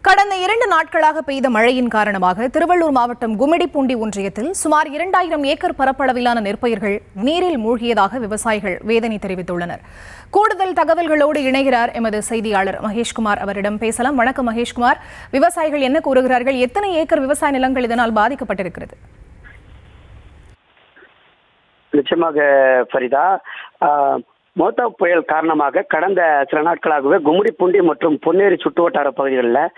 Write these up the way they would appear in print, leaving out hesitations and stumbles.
கடந்த 2 நாட்களாக பெய்த மழையின் காரணமாக திருவள்ளூர் மாவட்டம் கும்மிடிப்பூண்டி ஒன்றியத்தில் சுமார் 2000 ஏக்கர் பரப்பளவிலான நெற்பயிர்கள் நீரில் மூழ்கியதாக விவசாயிகள் வேதனை தெரிவித்துள்ளனர். கூடுதல் தகவல்களோடு இணைகிறார் எமது செய்தியாளர் மகேஷ்குமார். அவரிடம் பேசலாம். வணக்கம் மகேஷ்குமார். விவசாயிகள் என்ன கூறுகிறார்கள்? எத்தனை ஏக்கர் விவசாய நிலங்கள் இதனால் பாதிக்கப்பட்டிருக்கிறது? நிச்சயமாக ஃபரிதா, மோத்தா புயல் காரணமாக கடந்த சில நாட்களாகவே கும்மிடிப்பூண்டி மற்றும் பொன்னேரி சுற்றுவட்டார பகுதிகளில்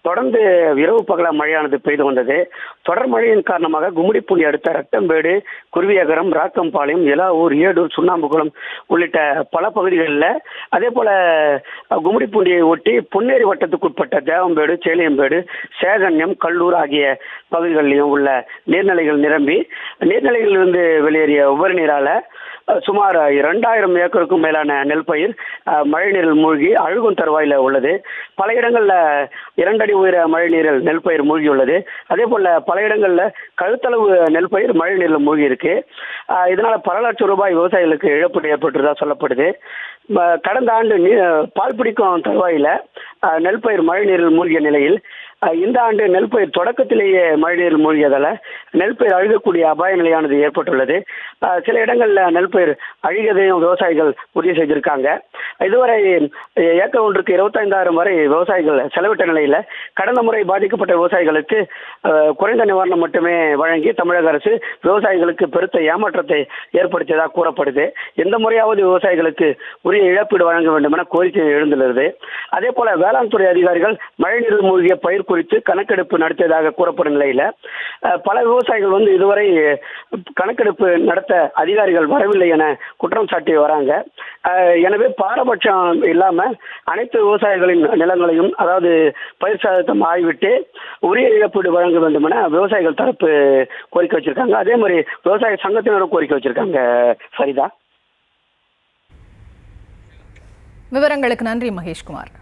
தொடர்ந்து இரவு பகல மழையானது பெய்து வந்தது. தொடர் மழையின் காரணமாக கும்மிடிப்பூண்டி அடுத்த ரட்டம்பேடு, குருவியகரம், ராக்கம்பாளையம், எலாவூர், ஏடூர், சுண்ணாம்புகுளம் உள்ளிட்ட பல பகுதிகளில், அதே போல கும்மிடிப்பூண்டியை ஒட்டி பொன்னேரி வட்டத்துக்குட்பட்ட தேவம்பேடு, சேலியம்பேடு, சேகன்யம், கல்லூர் ஆகிய பகுதிகளிலும் உள்ள நீர்நிலைகள் நிரம்பி நீர்நிலைகளிலிருந்து வெளியேறிய உபரி நீரால சுமார் 2000 ஏக்கருக்கும் மேலான நெல் பயிர் மழை நீரில் மூழ்கி அழுகும் தருவாயில் உள்ளது. பல இடங்களில் 2 அடி உயர மழை நீரில் நெல் பயிர் மூழ்கியுள்ளது. அதே போல பல இடங்களில் கழுத்தளவு நெல் பயிர் மழை நீரில் மூழ்கி இருக்கு. இதனால பல லட்சம் ரூபாய் விவசாயிகளுக்கு இழப்பீடு ஏற்பட்டுள்ளதாக சொல்லப்படுது. கடந்த ஆண்டு பால் பிடிக்கும் தருவாயில் நெல் பயிர் மழை நீரில் மூழ்கிய நிலையில் இந்த ஆண்டு நெல் பயிர் தொடக்கத்திலேயே மழை நீரில் மூழ்கியதால் நெல் பயிர் அழுகக்கூடிய அபாய நிலையானது ஏற்பட்டுள்ளது. சில இடங்களில் நெல் பயிர் அழுகியதையும் விவசாயிகள் உறுதி செய்திருக்காங்க. இதுவரை ஏக்கர் ஒன்றுக்கு 25,000 வரை விவசாயிகள் செலவிட்ட நிலையில் கடந்த முறை பாதிக்கப்பட்ட விவசாயிகளுக்கு குறைந்த நிவாரணம் மட்டுமே வழங்கி தமிழக அரசு விவசாயிகளுக்கு பெருத்த ஏமாற்றத்தை ஏற்படுத்தியதாக கூறப்படுது. இந்த முறையாவது விவசாயிகளுக்கு உரிய இழப்பீடு வழங்க வேண்டும் என கோரிக்கை எழுந்துள்ளது. அதே போல வேளாண் துறை அதிகாரிகள் மழைநீரில் மூழ்கிய பயிர் குறித்து கணக்கெடுப்பு நடத்தியதாக கூறப்படும் நிலையில் பல விவசாயிகள் இதுவரை கணக்கெடுப்பு நடத்த அதிகாரிகள் வரவில்லை என குற்றம் சாட்டி வராங்க. எனவே பாரபட்சம் இல்லாம அனைத்து விவசாயிகளின் நிலங்களையும், அதாவது பயிர் சேதத்தை ஆய்விட்டு உரிய இழப்பீடு வழங்க வேண்டும் என விவசாயிகள் தரப்பு கோரிக்கை வச்சிருக்காங்க. அதே மாதிரி விவசாய சங்கத்தினரும் கோரிக்கை வச்சிருக்காங்க. ஃபரிதா, விவரங்களுக்கு நன்றி மகேஷ்குமார்.